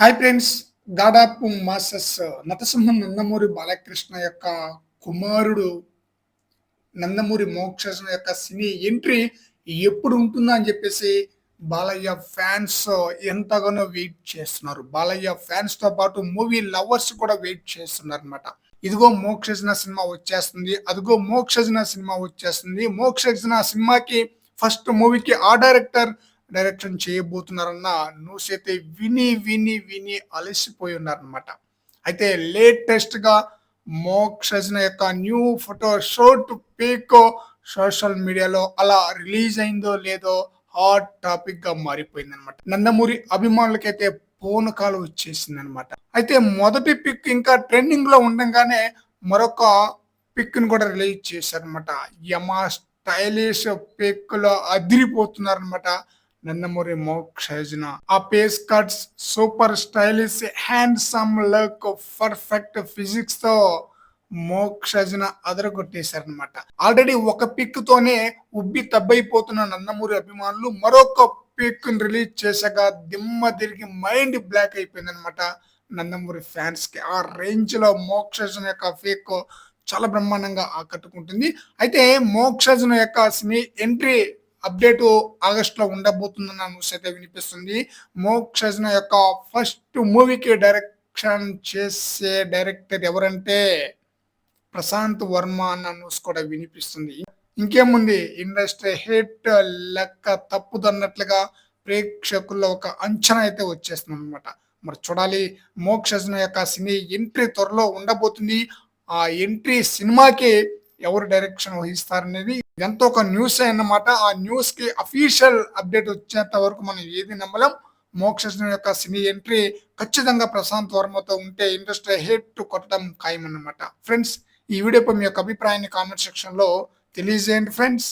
Hi friends. దాదాపు masses నటసింహం Nandamuri Balakrishna యొక్క కుమారుడు నందమూరి మోక్షజ్ఞ యొక్క సినీ ఎంట్రీ ఎప్పుడు ఉంటుందా అని చెప్పేసి బాలయ్య ఫ్యాన్స్ ఎంతగానో వెయిట్ చేస్తున్నారు. బాలయ్య ఫ్యాన్స్ తో పాటు మూవీ లవర్స్ కూడా వెయిట్ చేస్తున్నారు అనమాట. ఇదిగో మోక్షజ్ఞ సినిమా వచ్చేస్తుంది, అదిగో మోక్షజ్ఞ సినిమా వచ్చేస్తుంది, మోక్షజ్ఞ సినిమాకి ఫస్ట్ మూవీకి ఆ డైరెక్షన్ చేయబోతున్నారన్న న్యూస్ అయితే విని విని విని అలసిపోయి ఉన్నారనమాట. అయితే లేటెస్ట్ గా మోక్షజ్ఞ యొక్క new photo shoot pic social మీడియాలో అలా రిలీజ్ అయిందో లేదో హాట్ టాపిక్ గా మారిపోయింది అనమాట. నందమూరి అభిమానులకైతే పూనకాలు వచ్చేసింది అనమాట. అయితే మొదటి పిక్ ఇంకా ట్రెండింగ్ లో ఉండగానే మరొక పిక్ ని కూడా రిలీజ్ చేశారనమాట. యమా స్టైలిష్ పిక్ లో అదిరిపోతున్నారనమాట నందమూరి మోక్షజ్ఞ. ఆ face cuts, super stylish, handsome look, perfect physics తో మోక్షజ్ఞ అదరగొట్టేశారనమాట. ఆల్రెడీ ఒక పిక్ తోనే ఉబ్బి తబ్బైపోతున్న నందమూరి అభిమానులు మరొక పిక్ రిలీజ్ చేశాక దిమ్మ తిరిగి మైండ్ బ్లాక్ అయిపోయిందనమాట నందమూరి ఫ్యాన్స్ కి. ఆ రేంజ్ లో మోక్షజ్ఞ యొక్క పిక్ చాలా బ్రహ్మాండంగా ఆకట్టుకుంటుంది. అయితే మోక్షజ్ఞ యొక్క సినీ ఎంట్రీ అప్డేట్ ఆగస్ట్ లో ఉండబోతుందన్న న్యూస్ అయితే వినిపిస్తుంది. మోక్షజ్ఞ యొక్క ఫస్ట్ మూవీకి డైరెక్షన్ చేసే డైరెక్టర్ ఎవరంటే ప్రశాంత్ వర్మ అన్న న్యూస్ కూడా వినిపిస్తుంది. ఇంకేముంది, ఇండస్ట్రీ హిట్ లెక్క తప్పుదన్నట్లుగా ప్రేక్షకుల్లో ఒక అంచనా అయితే వచ్చేస్తుంది అనమాట. మరి చూడాలి, మోక్షజ్ఞ యొక్క సినీ ఎంట్రీ త్వరలో ఉండబోతుంది. ఆ ఎంట్రీ సినిమాకి ఎవరు డైరెక్షన్ వహిస్తారనేది ఎంతో ఒక న్యూస్ అన్నమాట. ఆ న్యూస్ కి అఫీషియల్ అప్డేట్ వచ్చేంత వరకు మనం ఏది నమ్మలేం. మోక్షజ్ఞ యొక్క సినీ ఎంట్రీ ఖచ్చితంగా ప్రశాంత్ వర్మతో ఉంటే ఇండస్ట్రీ హిట్ కొట్టడం ఖాయం అన్నమాట. ఫ్రెండ్స్, ఈ వీడియోపై మీ యొక్క అభిప్రాయాన్ని కామెంట్ సెక్షన్ లో తెలియజేయండి ఫ్రెండ్స్.